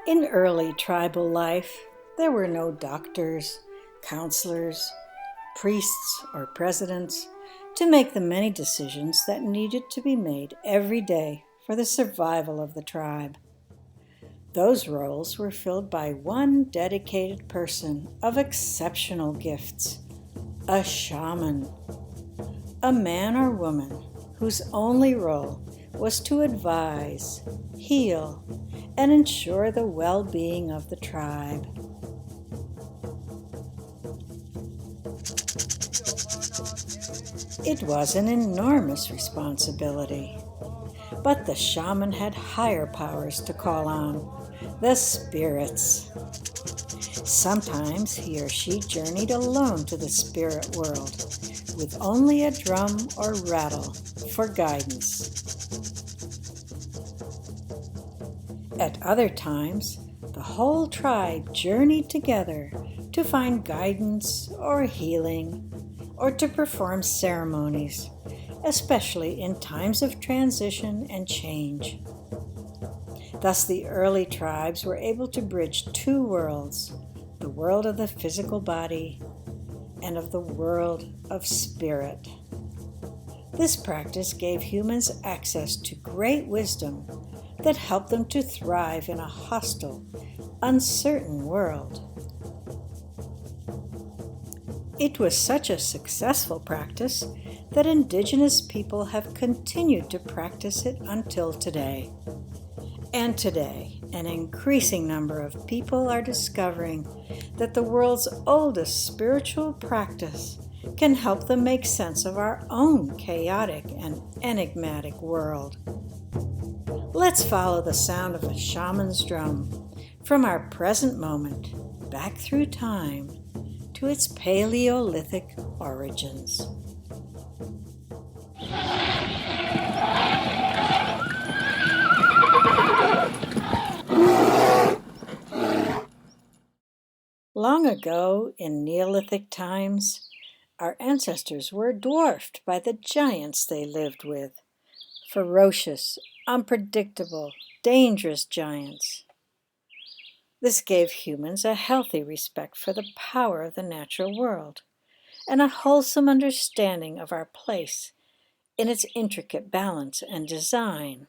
In early tribal life, there were no doctors, counselors, priests, or presidents to make the many decisions that needed to be made every day for the survival of the tribe. Those roles were filled by one dedicated person of exceptional gifts, a shaman, a man or woman whose only role was to advise, heal, and ensure the well-being of the tribe. It was an enormous responsibility, but the shaman had higher powers to call on, the spirits. Sometimes he or she journeyed alone to the spirit world, with only a drum or rattle for guidance. At other times, the whole tribe journeyed together to find guidance or healing, or to perform ceremonies, especially in times of transition and change. Thus, the early tribes were able to bridge two worlds, the world of the physical body and of the world of spirit. This practice gave humans access to great wisdom that helped them to thrive in a hostile, uncertain world. It was such a successful practice that indigenous people have continued to practice it until today. And today, an increasing number of people are discovering that the world's oldest spiritual practice can help them make sense of our own chaotic and enigmatic world. Let's follow the sound of a shaman's drum from our present moment back through time to its Paleolithic origins. Long ago, in Neolithic times, our ancestors were dwarfed by the giants they lived with. Ferocious, unpredictable, dangerous giants. This gave humans a healthy respect for the power of the natural world and a wholesome understanding of our place in its intricate balance and design.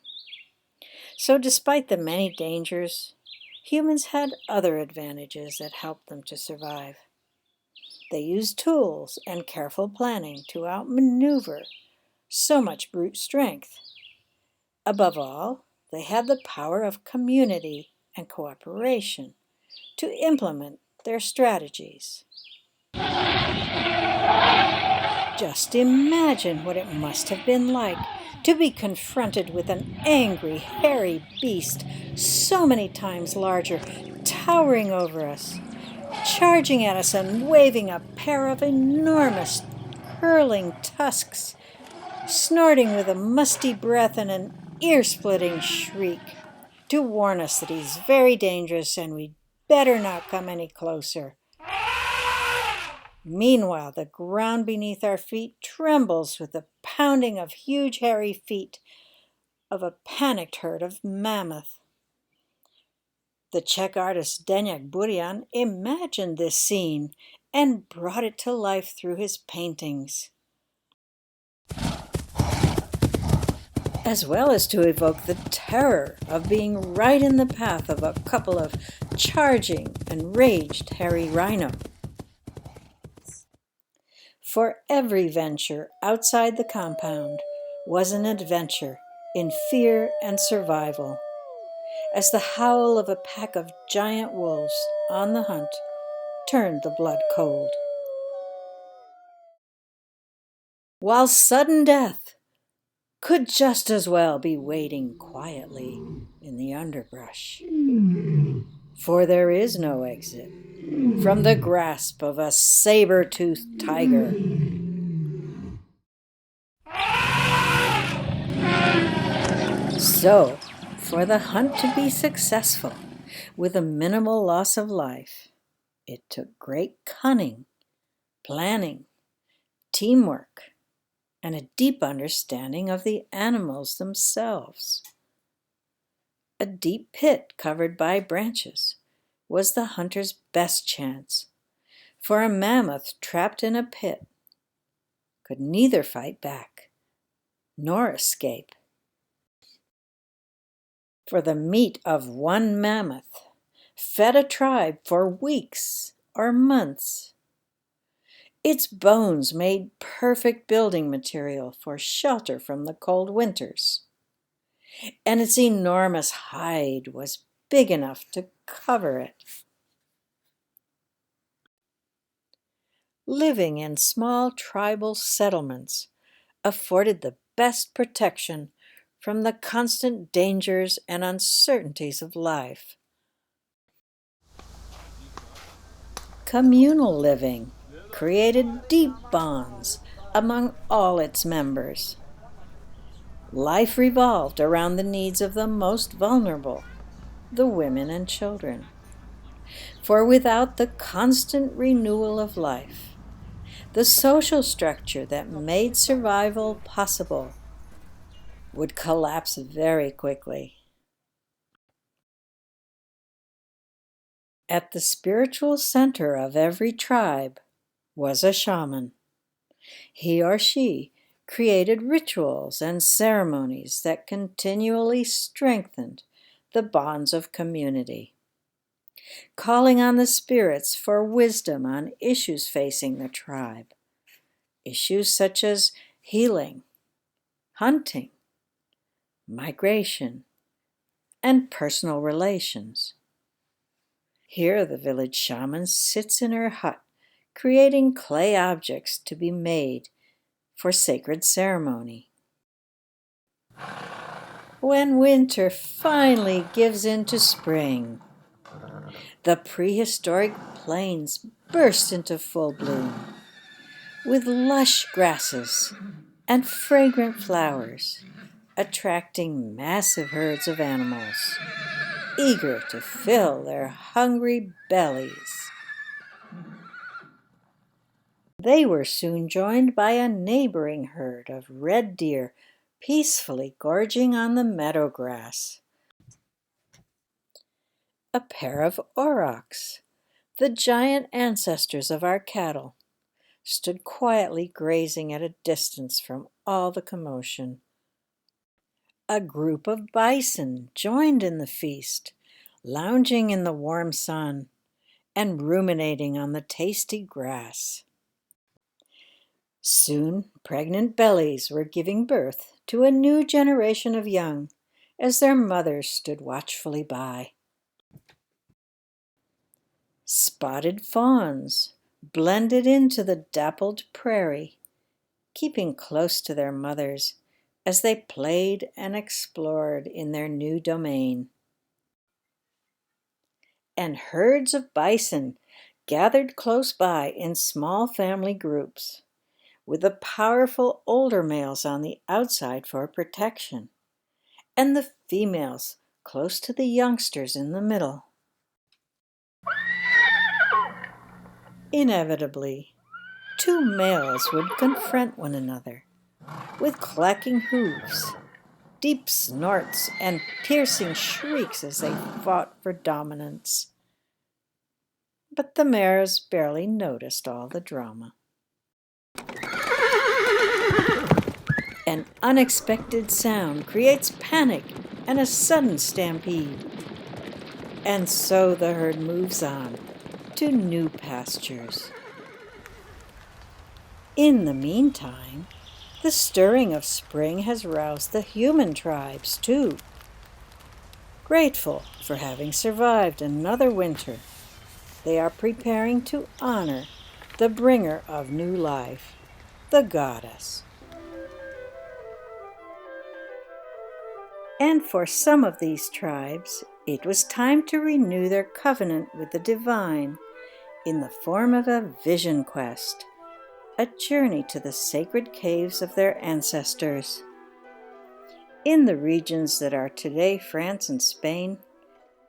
So despite the many dangers, humans had other advantages that helped them to survive. They used tools and careful planning to outmaneuver so much brute strength. Above all, they had the power of community and cooperation to implement their strategies. Just imagine what it must have been like to be confronted with an angry, hairy beast so many times larger, towering over us, charging at us and waving a pair of enormous, curling tusks, snorting with a musty breath and an ear-splitting shriek, to warn us that he's very dangerous and we'd better not come any closer. Meanwhile, the ground beneath our feet trembles with the pounding of huge hairy feet of a panicked herd of mammoth. The Czech artist Deněk Burian imagined this scene and brought it to life through his paintings, as well as to evoke the terror of being right in the path of a couple of charging, enraged hairy rhino. For every venture outside the compound was an adventure in fear and survival, as the howl of a pack of giant wolves on the hunt turned the blood cold. While sudden death could just as well be waiting quietly in the underbrush. For there is no exit from the grasp of a saber-toothed tiger. So, for the hunt to be successful with a minimal loss of life, it took great cunning, planning, teamwork, and a deep understanding of the animals themselves. A deep pit covered by branches was the hunter's best chance, for a mammoth trapped in a pit could neither fight back nor escape. For the meat of one mammoth fed a tribe for weeks or months. Its bones made perfect building material for shelter from the cold winters, and its enormous hide was big enough to cover it. Living in small tribal settlements afforded the best protection from the constant dangers and uncertainties of life. Communal living created deep bonds among all its members. Life revolved around the needs of the most vulnerable, the women and children. For without the constant renewal of life, the social structure that made survival possible would collapse very quickly. At the spiritual center of every tribe was a shaman. He or she created rituals and ceremonies that continually strengthened the bonds of community, calling on the spirits for wisdom on issues facing the tribe, issues such as healing, hunting, migration, and personal relations. Here the village shaman sits in her hut, creating clay objects to be made for sacred ceremony. When winter finally gives in to spring, the prehistoric plains burst into full bloom, with lush grasses and fragrant flowers, attracting massive herds of animals, eager to fill their hungry bellies. They were soon joined by a neighboring herd of red deer peacefully gorging on the meadow grass. A pair of aurochs, the giant ancestors of our cattle, stood quietly grazing at a distance from all the commotion. A group of bison joined in the feast, lounging in the warm sun and ruminating on the tasty grass. Soon, pregnant bellies were giving birth to a new generation of young as their mothers stood watchfully by. Spotted fawns blended into the dappled prairie, keeping close to their mothers as they played and explored in their new domain. And herds of bison gathered close by in small family groups, with the powerful older males on the outside for protection, and the females close to the youngsters in the middle. Inevitably, two males would confront one another, with clacking hooves, deep snorts, and piercing shrieks as they fought for dominance. But the mares barely noticed all the drama. An unexpected sound creates panic and a sudden stampede. And so the herd moves on to new pastures. In the meantime, the stirring of spring has roused the human tribes too. Grateful for having survived another winter, they are preparing to honor the bringer of new life, the goddess. And for some of these tribes, it was time to renew their covenant with the divine in the form of a vision quest, a journey to the sacred caves of their ancestors. In the regions that are today France and Spain,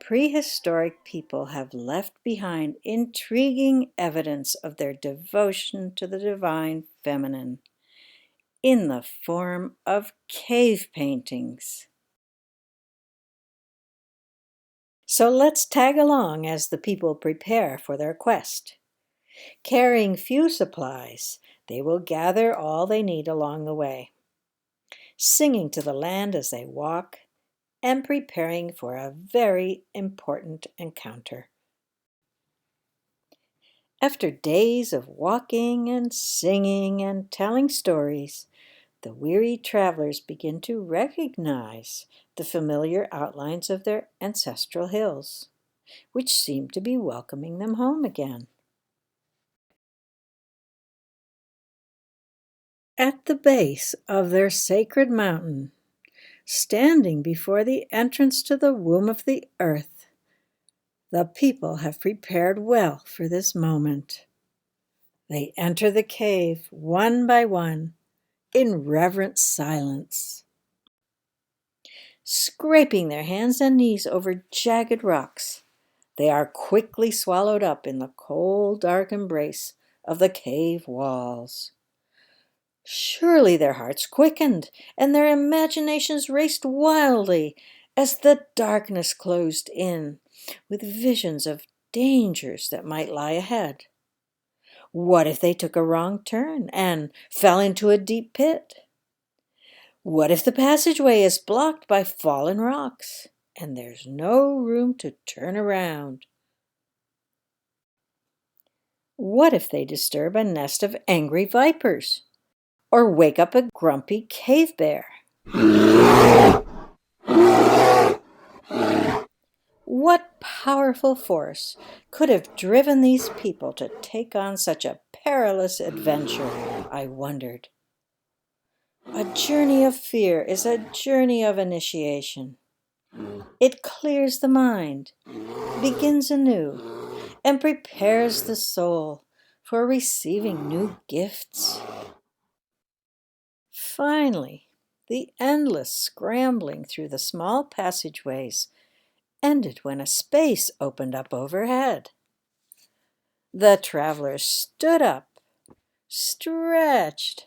prehistoric people have left behind intriguing evidence of their devotion to the divine feminine in the form of cave paintings. So let's tag along as the people prepare for their quest. Carrying few supplies, they will gather all they need along the way, singing to the land as they walk and preparing for a very important encounter. After days of walking and singing and telling stories, the weary travelers begin to recognize the familiar outlines of their ancestral hills, which seem to be welcoming them home again. At the base of their sacred mountain, standing before the entrance to the womb of the earth, the people have prepared well for this moment. They enter the cave one by one in reverent silence, scraping their hands and knees over jagged rocks. They are quickly swallowed up in the cold, dark embrace of the cave walls. Surely their hearts quickened, and their imaginations raced wildly as the darkness closed in, with visions of dangers that might lie ahead. What if they took a wrong turn and fell into a deep pit? What if the passageway is blocked by fallen rocks and there's no room to turn around? What if they disturb a nest of angry vipers or wake up a grumpy cave bear? What powerful force could have driven these people to take on such a perilous adventure, I wondered. A journey of fear is a journey of initiation. It clears the mind, begins anew, and prepares the soul for receiving new gifts. Finally, the endless scrambling through the small passageways ended when a space opened up overhead. The travelers stood up, stretched,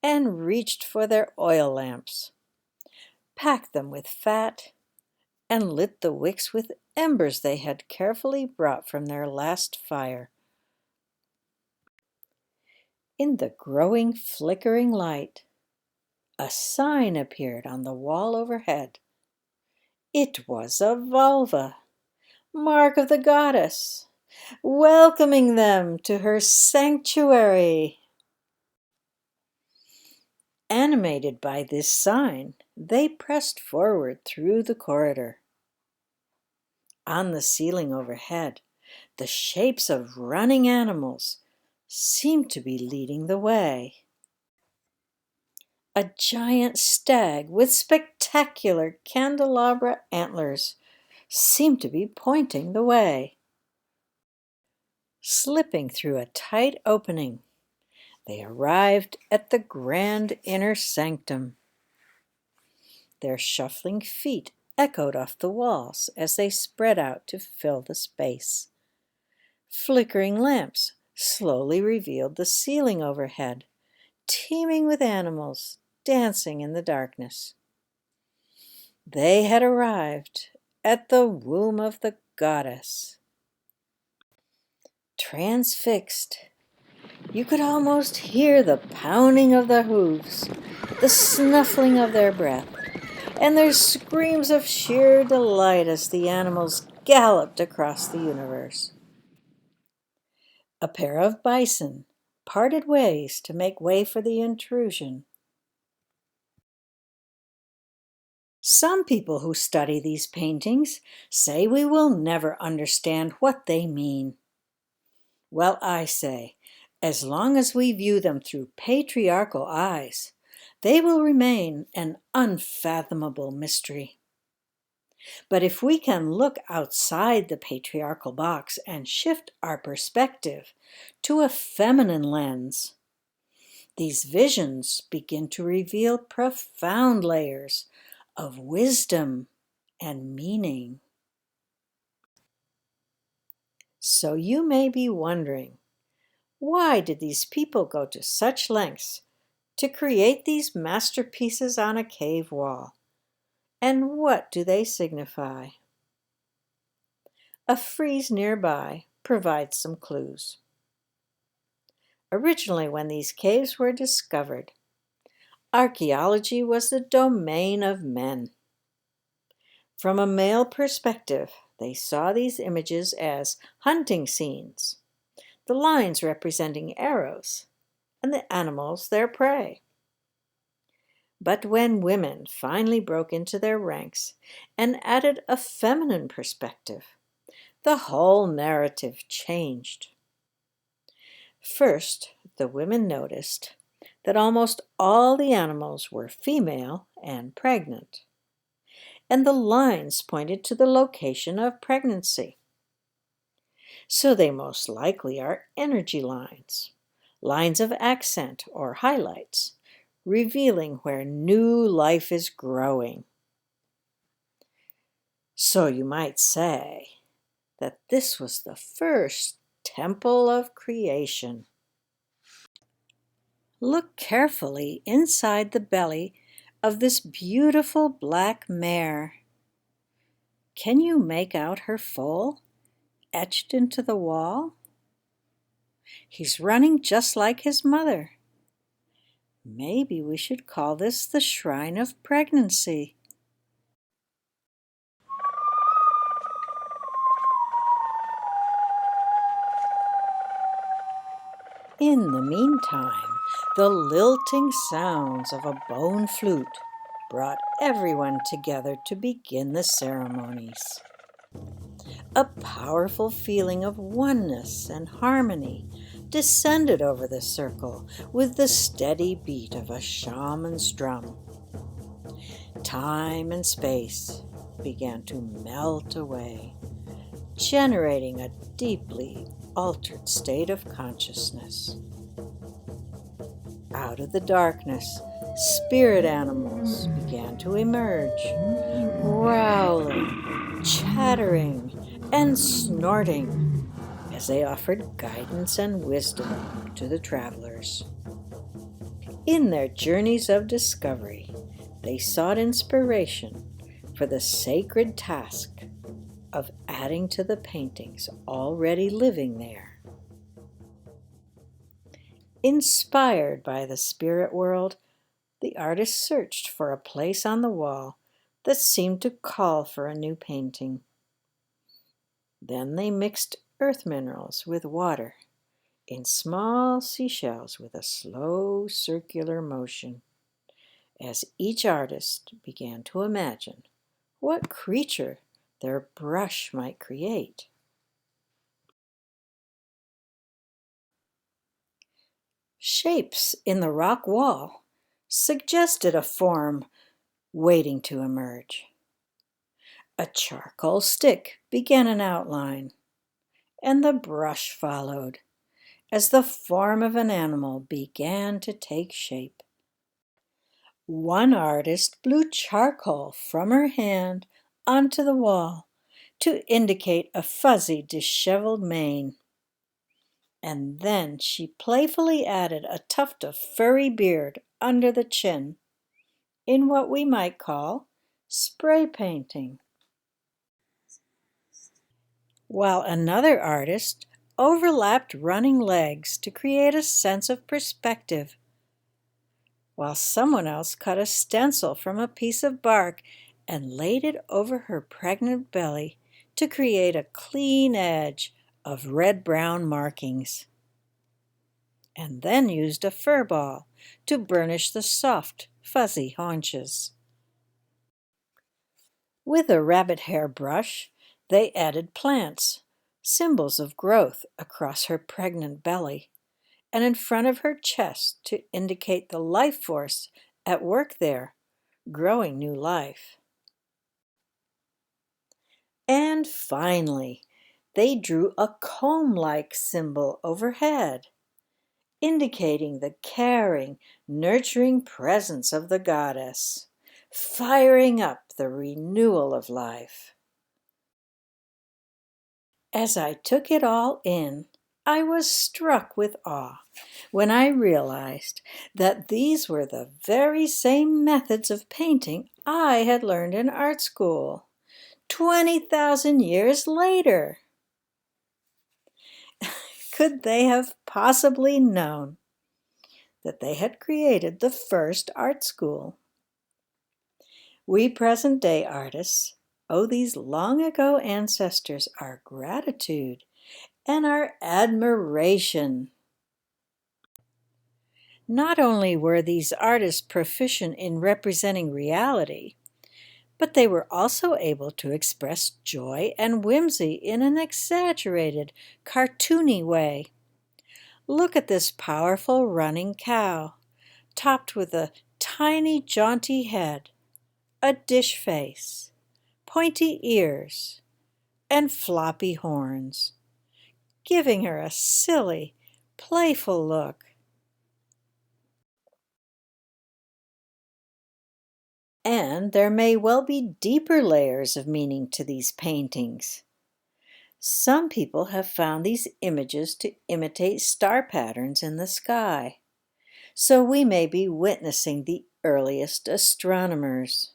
and reached for their oil lamps, packed them with fat, and lit the wicks with embers they had carefully brought from their last fire. In the growing, flickering light, a sign appeared on the wall overhead. It was a vulva, mark of the goddess, welcoming them to her sanctuary. Animated by this sign, they pressed forward through the corridor. On the ceiling overhead, the shapes of running animals seemed to be leading the way. A giant stag with spectacular candelabra antlers seemed to be pointing the way. Slipping through a tight opening, they arrived at the grand inner sanctum. Their shuffling feet echoed off the walls as they spread out to fill the space. Flickering lamps slowly revealed the ceiling overhead, teeming with animals dancing in the darkness. They had arrived at the womb of the goddess. Transfixed, you could almost hear the pounding of the hooves, the snuffling of their breath, and their screams of sheer delight as the animals galloped across the universe. A pair of bison parted ways to make way for the intrusion. Some people who study these paintings say we will never understand what they mean. Well, I say, as long as we view them through patriarchal eyes, they will remain an unfathomable mystery. But if we can look outside the patriarchal box and shift our perspective to a feminine lens, these visions begin to reveal profound layers of wisdom and meaning. So you may be wondering, why did these people go to such lengths to create these masterpieces on a cave wall? And what do they signify? A frieze nearby provides some clues. Originally, when these caves were discovered, archaeology was the domain of men. From a male perspective, they saw these images as hunting scenes, the lines representing arrows, and the animals their prey. But when women finally broke into their ranks and added a feminine perspective, the whole narrative changed. First, the women noticed that almost all the animals were female and pregnant, and the lines pointed to the location of pregnancy. So they most likely are energy lines, lines of accent or highlights, revealing where new life is growing. So you might say that this was the first temple of creation. Look carefully inside the belly of this beautiful black mare. Can you make out her foal etched into the wall? He's running just like his mother. Maybe we should call this the Shrine of Pregnancy. In the meantime, the lilting sounds of a bone flute brought everyone together to begin the ceremonies. A powerful feeling of oneness and harmony descended over the circle with the steady beat of a shaman's drum. Time and space began to melt away, generating a deeply altered state of consciousness. Out of the darkness, spirit animals began to emerge, growling, chattering, and snorting as they offered guidance and wisdom to the travelers. In their journeys of discovery, they sought inspiration for the sacred task of adding to the paintings already living there. Inspired by the spirit world, the artist searched for a place on the wall that seemed to call for a new painting. Then they mixed earth minerals with water in small seashells with a slow circular motion, as each artist began to imagine what creature their brush might create. Shapes in the rock wall suggested a form waiting to emerge. A charcoal stick began an outline, and the brush followed as the form of an animal began to take shape. One artist blew charcoal from her hand onto the wall to indicate a fuzzy, disheveled mane. And then she playfully added a tuft of furry beard under the chin, in what we might call spray painting. While another artist overlapped running legs to create a sense of perspective, while someone else cut a stencil from a piece of bark and laid it over her pregnant belly to create a clean edge of red-brown markings, and then used a fur ball to burnish the soft, fuzzy haunches. With a rabbit hair brush, they added plants, symbols of growth, across her pregnant belly and in front of her chest to indicate the life force at work there, growing new life. And finally, they drew a comb-like symbol overhead, indicating the caring, nurturing presence of the goddess, firing up the renewal of life. As I took it all in, I was struck with awe when I realized that these were the very same methods of painting I had learned in art school 20,000 years later. could they have possibly known that they had created the first art school? We present-day artists owe these long-ago ancestors our gratitude and our admiration. Not only were these artists proficient in representing reality, but they were also able to express joy and whimsy in an exaggerated, cartoony way. Look at this powerful running cow, topped with a tiny jaunty head, a dish face, pointy ears, and floppy horns, giving her a silly, playful look. And there may well be deeper layers of meaning to these paintings. Some people have found these images to imitate star patterns in the sky, so we may be witnessing the earliest astronomers.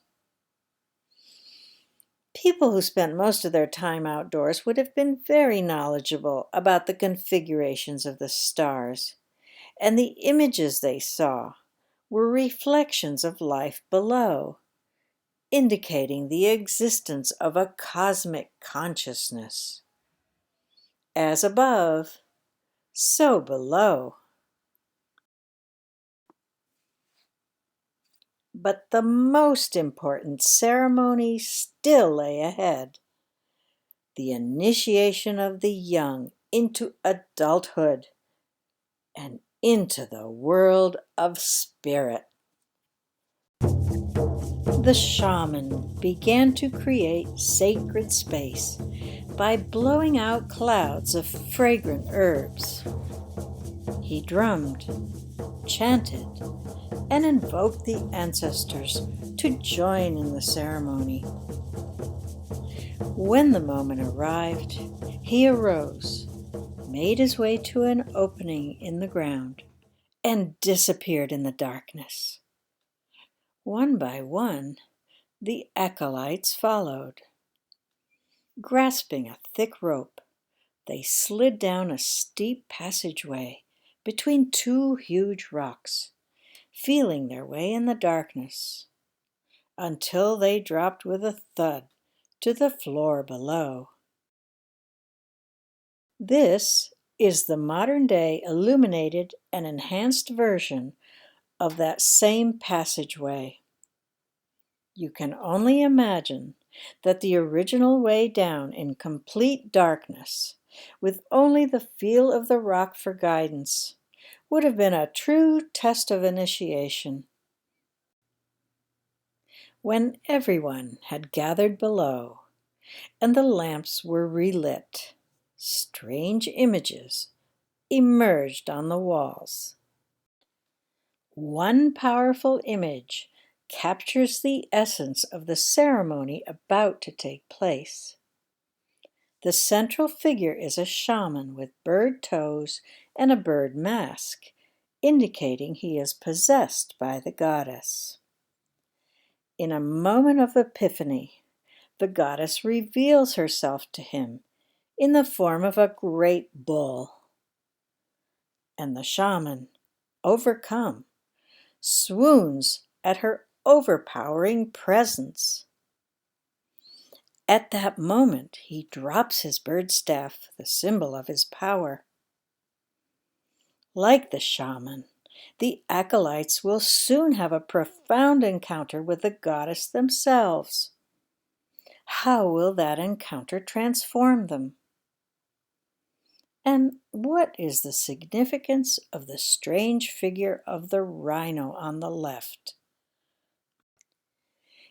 People who spent most of their time outdoors would have been very knowledgeable about the configurations of the stars, and the images they saw were reflections of life below, indicating the existence of a cosmic consciousness. As above, so below. But the most important ceremony still lay ahead: the initiation of the young into adulthood and into the world of spirit. The shaman began to create sacred space by blowing out clouds of fragrant herbs. He drummed, chanted, and invoked the ancestors to join in the ceremony. When the moment arrived, he arose, made his way to an opening in the ground, and disappeared in the darkness. One by one, the acolytes followed. Grasping a thick rope, they slid down a steep passageway between two huge rocks, feeling their way in the darkness, until they dropped with a thud to the floor below. This is the modern-day illuminated and enhanced version of that same passageway. You can only imagine that the original way down in complete darkness, with only the feel of the rock for guidance, would have been a true test of initiation. When everyone had gathered below, and the lamps were relit, strange images emerged on the walls. One powerful image captures the essence of the ceremony about to take place. The central figure is a shaman with bird toes and a bird mask, indicating he is possessed by the goddess. In a moment of epiphany, the goddess reveals herself to him in the form of a great bull. And the shaman, overcome, swoons at her overpowering presence. At that moment, he drops his bird staff, the symbol of his power. Like the shaman, the acolytes will soon have a profound encounter with the goddess themselves. How will that encounter transform them? And what is the significance of the strange figure of the rhino on the left?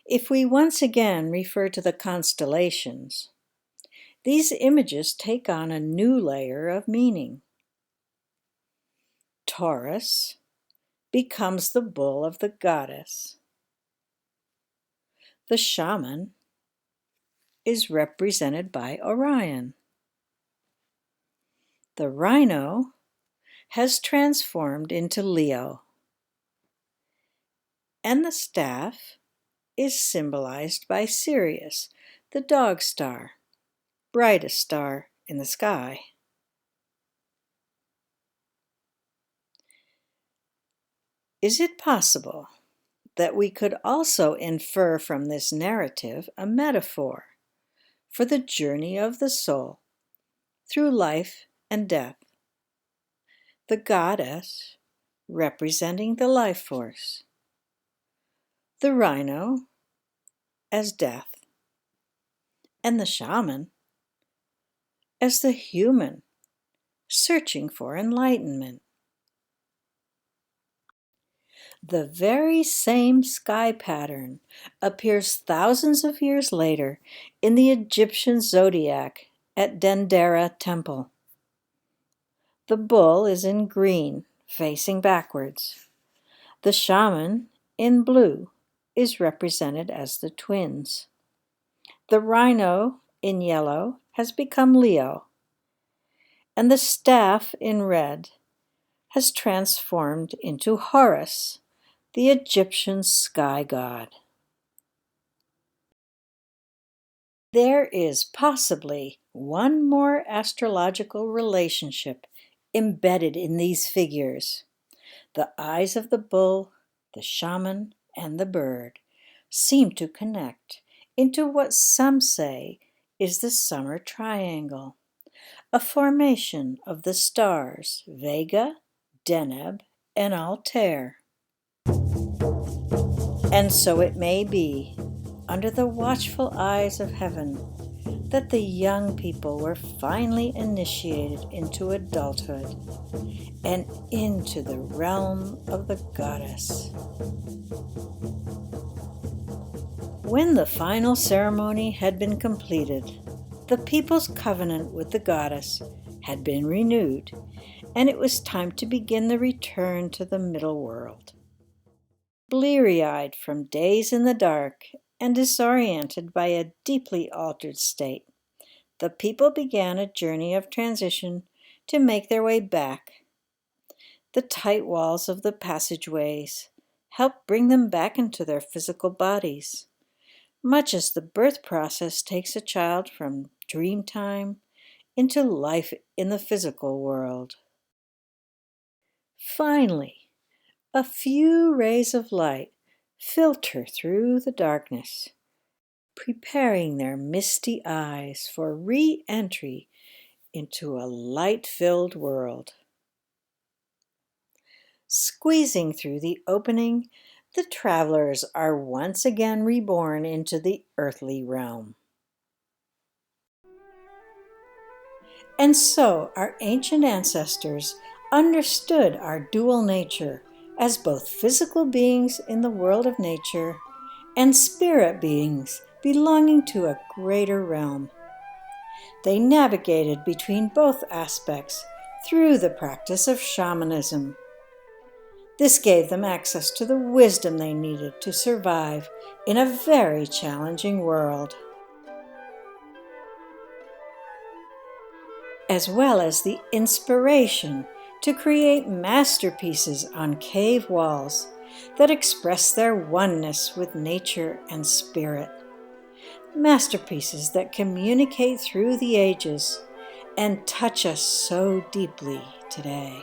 If we once again refer to the constellations, these images take on a new layer of meaning. Taurus becomes the bull of the goddess. The shaman is represented by Orion. The rhino has transformed into Leo. And the staff is symbolized by Sirius, the dog star, brightest star in the sky. Is it possible that we could also infer from this narrative a metaphor for the journey of the soul through life and death? The goddess representing the life force, the rhino as death, and the shaman as the human searching for enlightenment. The very same sky pattern appears thousands of years later in the Egyptian zodiac at Dendera Temple. The bull is in green, facing backwards. The shaman, in blue, is represented as the twins. The rhino, in yellow, has become Leo, and the staff, in red, has transformed into Horus, the Egyptian sky god. There is possibly one more astrological relationship embedded in these figures. The eyes of the bull, the shaman, and the bird seem to connect into what some say is the summer triangle, a formation of the stars Vega, Deneb, and Altair. And so it may be, under the watchful eyes of heaven, that the young people were finally initiated into adulthood and into the realm of the goddess. When the final ceremony had been completed, the people's covenant with the goddess had been renewed, and it was time to begin the return to the middle world. Bleary-eyed from days in the dark and disoriented by a deeply altered state, the people began a journey of transition to make their way back. The tight walls of the passageways helped bring them back into their physical bodies, much as the birth process takes a child from dream time into life in the physical world. Finally, a few rays of light filter through the darkness, preparing their misty eyes for re-entry into a light-filled world. Squeezing through the opening, the travelers are once again reborn into the earthly realm. And so our ancient ancestors understood our dual nature as both physical beings in the world of nature and spirit beings belonging to a greater realm. They navigated between both aspects through the practice of shamanism. This gave them access to the wisdom they needed to survive in a very challenging world, as well as the inspiration to create masterpieces on cave walls that express their oneness with nature and spirit. Masterpieces that communicate through the ages and touch us so deeply today.